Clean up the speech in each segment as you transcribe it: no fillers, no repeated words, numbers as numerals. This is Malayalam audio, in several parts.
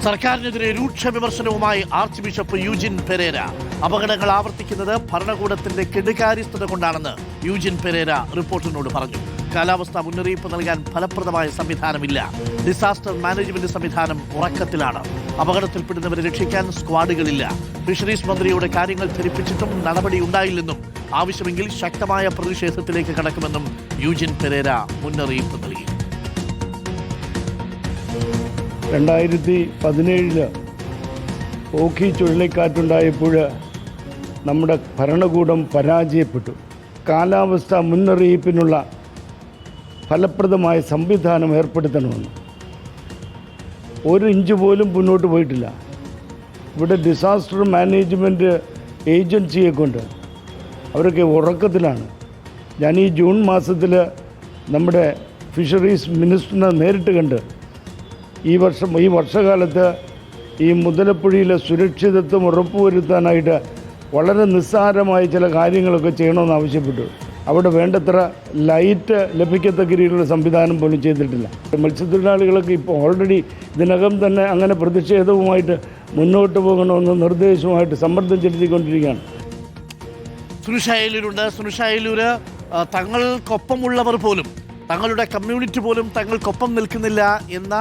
സർക്കാരിനെതിരെ രൂക്ഷ വിമർശനവുമായി ആർച്ച് ബിഷപ്പ് യൂജിൻ പെരേര. അപകടങ്ങൾ ആവർത്തിക്കുന്നത് ഭരണകൂടത്തിന്റെ കെടുകാര്യസ്ഥത കൊണ്ടാണെന്ന് യൂജിൻ പെരേര റിപ്പോർട്ടറിനോട് പറഞ്ഞു. കാലാവസ്ഥാ മുന്നറിയിപ്പ് നൽകാൻ ഫലപ്രദമായ സംവിധാനമില്ല. ഡിസാസ്റ്റർ മാനേജ്മെന്റ് സംവിധാനം ഉറക്കത്തിലാണ്. അപകടത്തിൽപ്പെടുന്നവരെ രക്ഷിക്കാൻ സ്ക്വാഡുകളില്ല. ഫിഷറീസ് മന്ത്രിയുടെ കാര്യങ്ങൾ ധരിപ്പിച്ചിട്ടും നടപടി ഉണ്ടായില്ലെന്നും ആവശ്യമെങ്കിൽ ശക്തമായ പ്രതിഷേധത്തിലേക്ക് കടക്കുമെന്നും യൂജിൻ പെരേര മുന്നറിയിപ്പ് നൽകി. 2017 ഓഖി ചുഴലിക്കാറ്റുണ്ടായപ്പോൾ നമ്മുടെ ഭരണകൂടം പരാജയപ്പെട്ടു. കാലാവസ്ഥാ മുന്നറിയിപ്പിനുള്ള ഫലപ്രദമായ സംവിധാനം ഏർപ്പെടുത്തണമെന്ന് 1 ഇഞ്ച് പോലും മുന്നോട്ട് പോയിട്ടില്ല. ഇവിടെ ഡിസാസ്റ്റർ മാനേജ്മെൻറ്റ് ഏജൻസിയെ കൊണ്ട് അവരൊക്കെ ഉറക്കത്തിലാണ്. ഞാൻ ഈ ജൂൺ മാസത്തിൽ നമ്മുടെ ഫിഷറീസ് മിനിസ്റ്ററിനെ നേരിട്ട് കണ്ട് ഈ വർഷകാലത്ത് ഈ മുതലപ്പുഴയിലെ സുരക്ഷിതത്വം ഉറപ്പുവരുത്താനായിട്ട് വളരെ നിസ്സാരമായ ചില കാര്യങ്ങളൊക്കെ ചെയ്യണമെന്ന് ആവശ്യപ്പെട്ടു. അവിടെ വേണ്ടത്ര ലൈറ്റ് ലഭിക്കത്തക്ക രീതിയിലുള്ള സംവിധാനം പോലും ചെയ്തിട്ടില്ല. മത്സ്യത്തൊഴിലാളികളൊക്കെ ഇപ്പോൾ ഓൾറെഡി ഇതിനകം തന്നെ അങ്ങനെ പ്രതിഷേധവുമായിട്ട് മുന്നോട്ട് പോകണമെന്ന് നിർദ്ദേശവുമായിട്ട് സമ്മർദ്ദം ചെലുത്തിക്കൊണ്ടിരിക്കുകയാണ്. സുനിഷ അയലൂരുണ്ട്. സുനിഷ അയലൂര്, തങ്ങൾക്കൊപ്പമുള്ളവർ പോലും, തങ്ങളുടെ കമ്മ്യൂണിറ്റി പോലും തങ്ങൾക്കൊപ്പം നിൽക്കുന്നില്ല എന്ന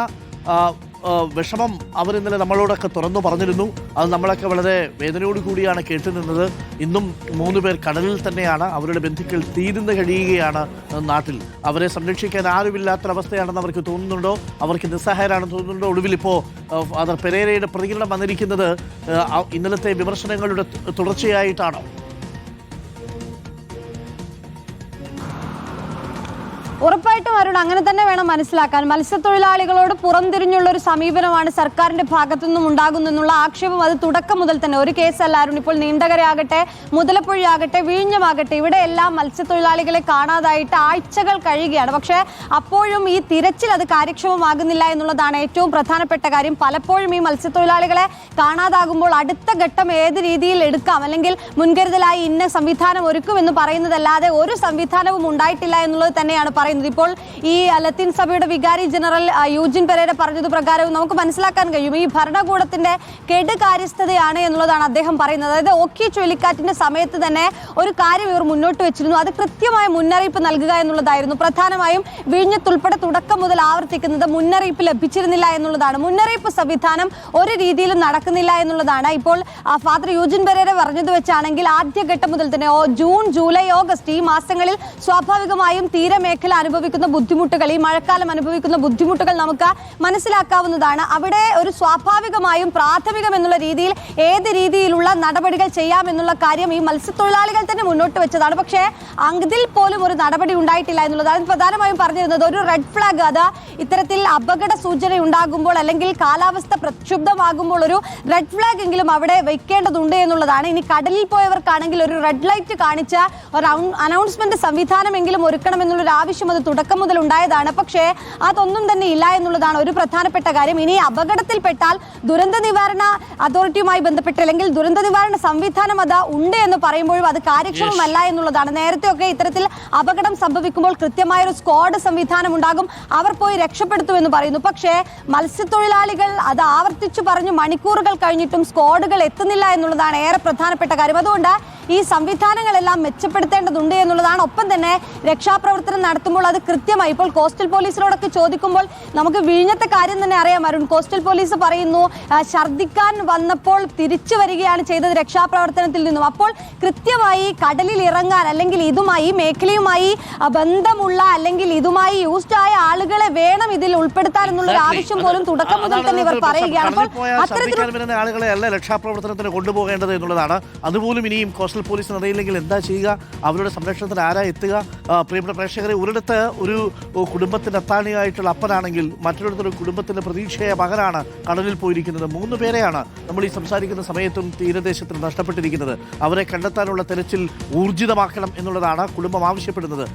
വിഷമം അവർ ഇന്നലെ നമ്മളോടൊക്കെ തുറന്നു പറഞ്ഞിരുന്നു. അത് നമ്മളൊക്കെ വളരെ വേദനയോട് കൂടിയാണ് കേട്ടുനിന്നത്. ഇന്നും 3 പേർ കടലിൽ തന്നെയാണ്. അവരുടെ ബന്ധുക്കൾ തീരുന്ന് കഴിയുകയാണ് നാട്ടിൽ. അവരെ സംരക്ഷിക്കാൻ ആരുമില്ലാത്തൊരവസ്ഥയാണെന്ന് അവർക്ക് തോന്നുന്നുണ്ടോ? അവർക്ക് നിസ്സഹായരാണെന്ന് തോന്നുന്നുണ്ടോ? ഒടുവിലിപ്പോൾ ഫാദർ പെരേരയുടെ പ്രതികരണം വന്നിരിക്കുന്നത് ഇന്നലത്തെ വിമർശനങ്ങളുടെ തുടർച്ചയായിട്ടാണോ? ഉറപ്പായിട്ടും അരുൺ, അങ്ങനെ തന്നെ വേണം മനസ്സിലാക്കാൻ. മത്സ്യത്തൊഴിലാളികളോട് പുറംതിരിഞ്ഞുള്ള ഒരു സമീപനമാണ് സർക്കാരിന്റെ ഭാഗത്തു നിന്നും ഉണ്ടാകുന്നെന്നുള്ള ആക്ഷേപം അത് തുടക്കം മുതൽ തന്നെ. ഒരു കേസല്ല അരുൺ, ഇപ്പോൾ നീണ്ടകരയാകട്ടെ, മുതലപ്പുഴയാകട്ടെ, വിഴിഞ്ഞമാകട്ടെ, ഇവിടെ എല്ലാം മത്സ്യത്തൊഴിലാളികളെ കാണാതായിട്ട് ആഴ്ചകൾ കഴിയുകയാണ്. പക്ഷേ അപ്പോഴും ഈ തിരച്ചിൽ അത് കാര്യക്ഷമമാകുന്നില്ല എന്നുള്ളതാണ് ഏറ്റവും പ്രധാനപ്പെട്ട കാര്യം. പലപ്പോഴും ഈ മത്സ്യത്തൊഴിലാളികളെ കാണാതാകുമ്പോൾ അടുത്ത ഘട്ടം ഏത് രീതിയിൽ എടുക്കാം, അല്ലെങ്കിൽ മുൻകരുതലായി ഇന്ന സംവിധാനം ഒരുക്കുമെന്ന് പറയുന്നതല്ലാതെ ഒരു സംവിധാനവും ഉണ്ടായിട്ടില്ല എന്നുള്ളത് തന്നെയാണ് പറയുന്നത്. ഇപ്പോൾ ഈ ലത്തീൻ സഭയുടെ വികാരി ജനറൽ യൂജിൻ പെരേര പറഞ്ഞത് പ്രകാരവും നമുക്ക് മനസ്സിലാക്കാൻ കഴിയും ഈ ഭരണകൂടത്തിന്റെ കെടുകാര്യസ്ഥതയാണ് എന്നുള്ളതാണ് അദ്ദേഹം പറയുന്നത്. അതായത് ഓഖി ചുഴലിക്കാറ്റിന്റെ സമയത്ത് തന്നെ ഒരു കാര്യം ഇവർ മുന്നോട്ട് വെച്ചിരുന്നു. അത് കൃത്യമായ മുന്നറിയിപ്പ് നൽകുക എന്നുള്ളതായിരുന്നു. പ്രധാനമായും വിഴിഞ്ഞത്തുൾപ്പെടെ തുടക്കം മുതൽ ആവർത്തിക്കുന്നത് മുന്നറിയിപ്പ് ലഭിച്ചിരുന്നില്ല എന്നുള്ളതാണ്. മുന്നറിയിപ്പ് സംവിധാനം ഒരു രീതിയിലും നടക്കുന്നില്ല എന്നുള്ളതാണ്. ഇപ്പോൾ ഫാദർ യൂജിൻ പെരേര പറഞ്ഞത് വെച്ചാണെങ്കിൽ ആദ്യഘട്ടം മുതൽ തന്നെ ജൂൺ, ജൂലൈ, ഓഗസ്റ്റ് ഈ മാസങ്ങളിൽ സ്വാഭാവികമായും തീരമേഖല അനുഭവിക്കുന്ന ബുദ്ധിമുട്ടുകൾ, ഈ മഴക്കാലം അനുഭവിക്കുന്ന ബുദ്ധിമുട്ടുകൾ നമുക്ക് മനസ്സിലാക്കാവുന്നതാണ്. അവിടെ ഒരു സ്വാഭാവികമായും പ്രാഥമികം എന്നുള്ള രീതിയിൽ ഏത് രീതിയിലുള്ള നടപടികൾ ചെയ്യാമെന്നുള്ള കാര്യം ഈ മത്സ്യത്തൊഴിലാളികൾ തന്നെ മുന്നോട്ട് വെച്ചതാണ്. പക്ഷേ അതിൽ പോലും ഒരു നടപടി ഉണ്ടായിട്ടില്ല എന്നുള്ളതാണ് പ്രധാനമായും പറഞ്ഞിരുന്നത്. ഒരു റെഡ് ഫ്ലാഗ്, അത് ഇത്തരത്തിൽ അപകട സൂചന ഉണ്ടാകുമ്പോൾ അല്ലെങ്കിൽ കാലാവസ്ഥ പ്രക്ഷുബ്ധമാകുമ്പോൾ ഒരു റെഡ് ഫ്ലാഗ് എങ്കിലും അവിടെ വെക്കേണ്ടതുണ്ട് എന്നുള്ളതാണ്. ഇനി കടലിൽ പോയവർക്കാണെങ്കിൽ ഒരു റെഡ് ലൈറ്റ് കാണിച്ച ഒരു അനൗൺസ്മെന്റ് സംവിധാനമെങ്കിലും ഒരുക്കണമെന്നുള്ളൊരു ആവശ്യം അത് തുടക്കം മുതൽ ഉണ്ടായതാണ്. പക്ഷേ അതൊന്നും തന്നെ ഇല്ല എന്നുള്ളതാണ് ഒരു പ്രധാനപ്പെട്ട കാര്യം. ഇനി അപകടത്തിൽപ്പെട്ടാൽ ദുരന്ത നിവാരണ അതോറിറ്റിയുമായി ബന്ധപ്പെട്ട് അല്ലെങ്കിൽ ദുരന്ത നിവാരണ സംവിധാനം അത് ഉണ്ട് എന്ന് പറയുമ്പോഴും അത് കാര്യക്ഷമമല്ല എന്നുള്ളതാണ്. നേരത്തെയൊക്കെ ഇത്തരത്തിൽ അപകടം സംഭവിക്കുമ്പോൾ കൃത്യമായൊരു സ്ക്വാഡ് സംവിധാനം ഉണ്ടാകും, അവർ പോയി രക്ഷപ്പെടുത്തുമെന്ന് പറയുന്നു. പക്ഷേ മത്സ്യത്തൊഴിലാളികൾ അത് ആവർത്തിച്ചു പറഞ്ഞു മണിക്കൂറുകൾ കഴിഞ്ഞിട്ടും സ്ക്വാഡുകൾ എത്തുന്നില്ല എന്നുള്ളതാണ് ഏറെ പ്രധാനപ്പെട്ട കാര്യം. അതുകൊണ്ട് ഈ സംവിധാനങ്ങളെല്ലാം മെച്ചപ്പെടുത്തേണ്ടതുണ്ട് എന്നുള്ളതാണ്. ഒപ്പം തന്നെ രക്ഷാപ്രവർത്തനം നടത്തുമ്പോൾ അത് കൃത്യമായി ഇപ്പോൾ കോസ്റ്റൽ പോലീസിനോടൊക്കെ ചോദിക്കുമ്പോൾ നമുക്ക് വിഴിഞ്ഞത്തെ കാര്യം തന്നെ അറിയാം അരുൺ. കോസ്റ്റൽ പോലീസ് പറയുന്നു ഛർദ്ദിക്കാൻ വന്നപ്പോൾ തിരിച്ചു വരികയാണ് ചെയ്തത് രക്ഷാപ്രവർത്തനത്തിൽ നിന്നും. അപ്പോൾ കൃത്യമായി കടലിൽ ഇറങ്ങാൻ അല്ലെങ്കിൽ ഇതുമായി മേഖലയുമായി ബന്ധമുള്ള അല്ലെങ്കിൽ ഇതുമായി യൂസ്ഡ് ആയ ആളുകളെ വേണം ഇതിൽ ഉൾപ്പെടുത്താൻ എന്നുള്ള ആവശ്യം പോലും തുടക്കം മുതൽ തന്നെ ഇവർ പറയുകയാണ്. അപ്പോൾ അത്തരത്തിലുള്ള ആളുകളെ അല്ല രക്ഷാപ്രവർത്തനത്തിന് കൊണ്ടുപോകേണ്ടത് എന്നുള്ളതാണ്. അതുപോലും ഇനിയും കോസ്റ്റൽ പോലീസിന് അറിയില്ലെങ്കിൽ എന്താ ചെയ്യുക? അവരുടെ സംരക്ഷണത്തിന് ആരാ എത്തുക? പ്രിയപ്പെട്ട പ്രേക്ഷകരെ, ഒരിടത്ത് ഒരു കുടുംബത്തിന്റെ അത്താണിയായിട്ടുള്ള അപ്പനാണെങ്കിൽ മറ്റൊരിടത്തൊരു കുടുംബത്തിന്റെ പ്രതീക്ഷയായ മകനാണ് കടലിൽ പോയിരിക്കുന്നത്. 3 പേരെയാണ് നമ്മൾ ഈ സംസാരിക്കുന്ന സമയത്തും തീരദേശത്തിന് നഷ്ടപ്പെട്ടിരിക്കുന്നത്. അവരെ കണ്ടെത്താനുള്ള തെരച്ചിൽ ഊർജിതമാക്കണം എന്നുള്ളതാണ് കുടുംബം ആവശ്യപ്പെടുന്നത്.